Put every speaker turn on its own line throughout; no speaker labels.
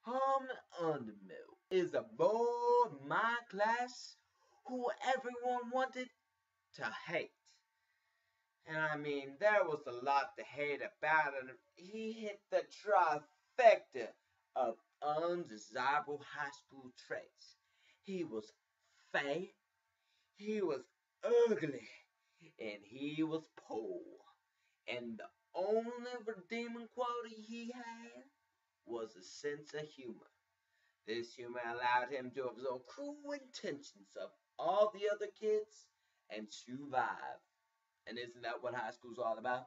Undermill is a boy in my class who everyone wanted to hate. And I mean, there was a lot to hate about him. He hit the trifecta of undesirable high school traits. He was fat, he was ugly, and he was poor. And the only redeeming quality he had was a sense of humor. This humor allowed him to absorb cruel intentions of all the other kids and survive. And isn't that what high school's all about?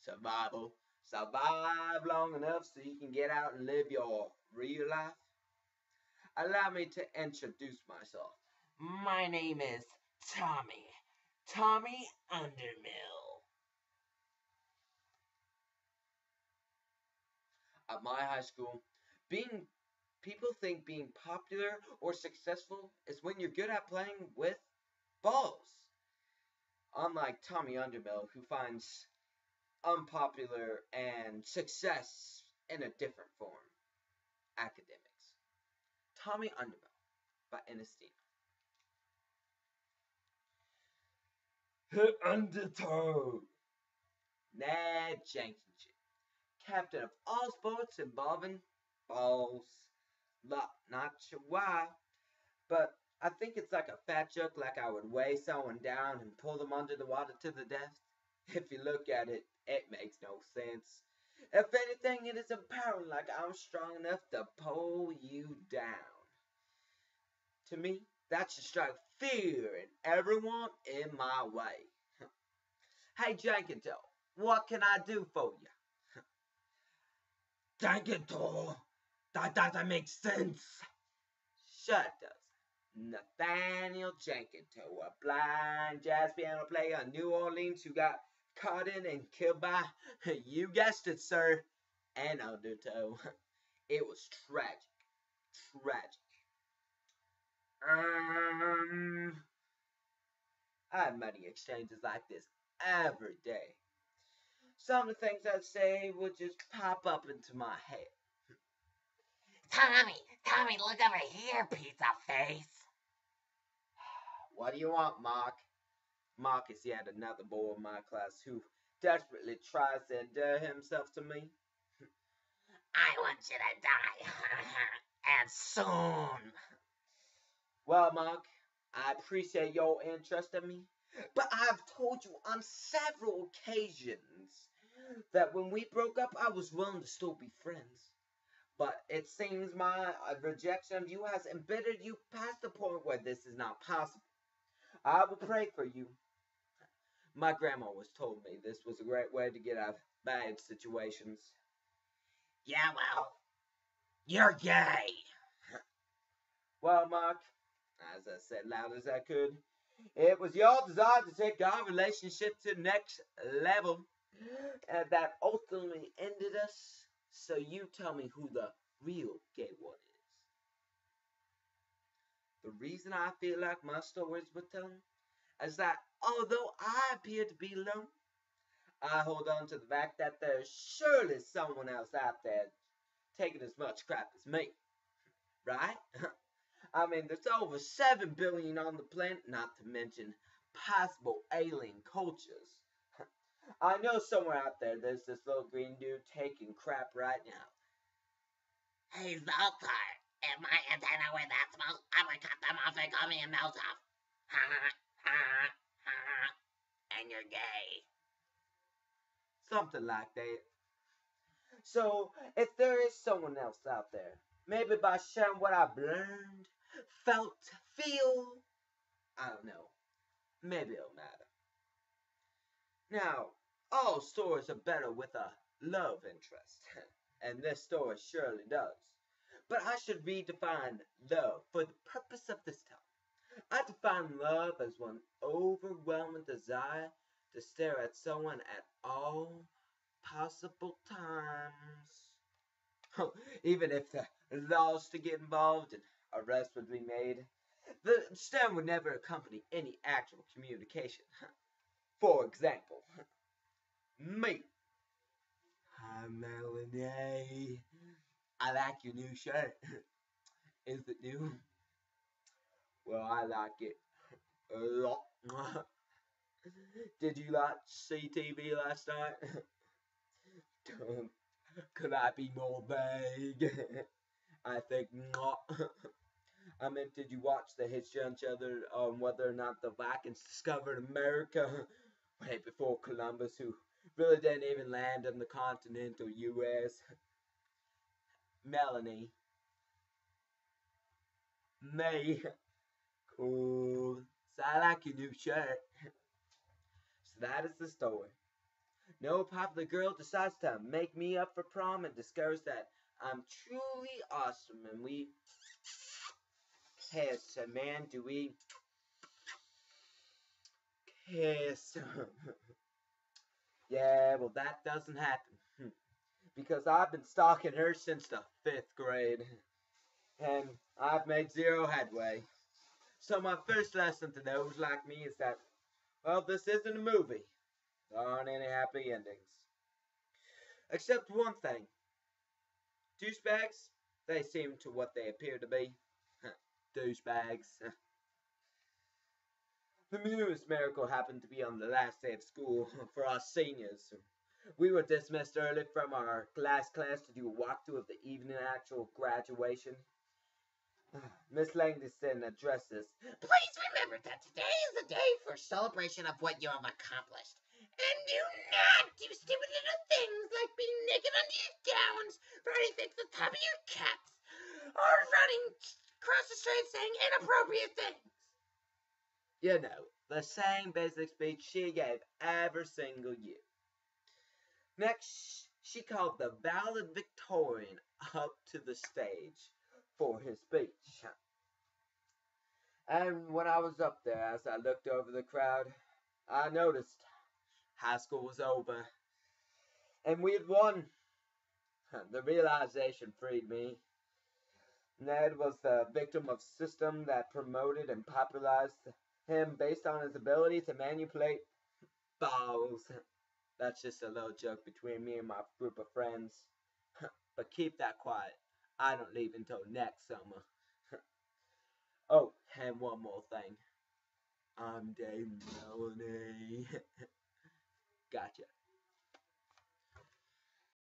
Survival. Survive long enough so you can get out and live your real life. Allow me to introduce myself. My name is Tommy. Tommy Undermill. At my high school, being people think being popular or successful is when you're good at playing with balls. Unlike Tommy Undermill, who finds unpopular and success in a different form, academics. Tommy Undermill by Ernestina. Undertow. Ned Jenkins, captain of all sports involving balls. Not sure why, but I think it's like a fat joke, like I would weigh someone down and pull them under the water to the depths. If you look at it, it makes no sense. If anything, it is empowering, like I'm strong enough to pull you down. To me, that should strike fear in everyone in my way. Hey, Jenkins, what can I do for you? Jenkins, that doesn't make sense. Sure it does. Nathaniel Jenkins, a blind jazz piano player in New Orleans who got caught in and killed by, you guessed it, sir, an undertow. It was tragic. Tragic. I have many exchanges like this every day. Some of the things I'd say would just pop up into my head.
Tommy, look over here, pizza face.
What do you want, Mark? Mark is yet another boy in my class who desperately tries to endear himself to me.
I want you to die. And soon.
Well, Mark, I appreciate your interest in me, but I've told you on several occasions that when we broke up, I was willing to still be friends. But it seems my rejection of you has embittered you past the point where this is not possible. I will pray for you. My grandma always told me this was a great way to get out of bad situations.
Yeah, well, you're gay.
Well, Mark, as I said loud as I could, it was your desire to take our relationship to the next level and that ultimately ended us. So you tell me who the real gay one is. The reason I feel like my stories were telling is that although I appear to be alone, I hold on to the fact that there's surely someone else out there taking as much crap as me. Right? I mean, there's over 7 billion on the planet, not to mention possible alien cultures. I know somewhere out there there's this little green dude taking crap right now.
Hey, Zoltar, if my antenna were that small, I would cut them off and call me a melt off. Ha ha ha. And you're gay.
Something like that. So, if there is someone else out there, maybe by sharing what I've learned, felt, feel, I don't know, maybe it'll matter. Now, all stories are better with a love interest, and this story surely does. But I should redefine love for the purpose of this time. I define love as one overwhelming desire to stare at someone at all possible times. Even if the laws to get involved and arrests would be made, the stare would never accompany any actual communication. For example, me. Hi, Melanie. I like your new shirt. Is it new? Well, I like it a lot. Did you see TV last night? Could I be more vague? I think not. I meant, did you watch the history on each other on whether or not the Vikings discovered America way before Columbus, who really didn't even land on the continental U.S.? Melanie. Me. Cool. So I like your new shirt. So that is the story. No popular girl decides to make me up for prom and discovers that I'm truly awesome and we kiss. And man, do we kiss. Yeah, well, that doesn't happen. Because I've been stalking her since the 5th grade. And I've made zero headway. So my first lesson to those like me is that, well, this isn't a movie. There aren't any happy endings. Except one thing. Douchebags, they seem to what they appear to be. Douchebags. The newest miracle happened to be on the last day of school for us seniors. We were dismissed early from our class to do a walkthrough of the evening actual graduation. Miss Langdon addressed us.
Please remember that today is a day for celebration of what you have accomplished. And do not do stupid little things like being naked under your gowns, running things on top of your caps, or running across the street saying inappropriate things.
You know, the same basic speech she gave every single year. Next, she called the valedictorian up to the stage for his speech. And when I was up there, as I looked over the crowd, I noticed high school was over and we had won. The realization freed me. Ned was the victim of a system that promoted and popularized him based on his ability to manipulate balls. That's just a little joke between me and my group of friends. But keep that quiet. I don't leave until next summer. Oh, and one more thing. I'm Dave Melanie. Gotcha.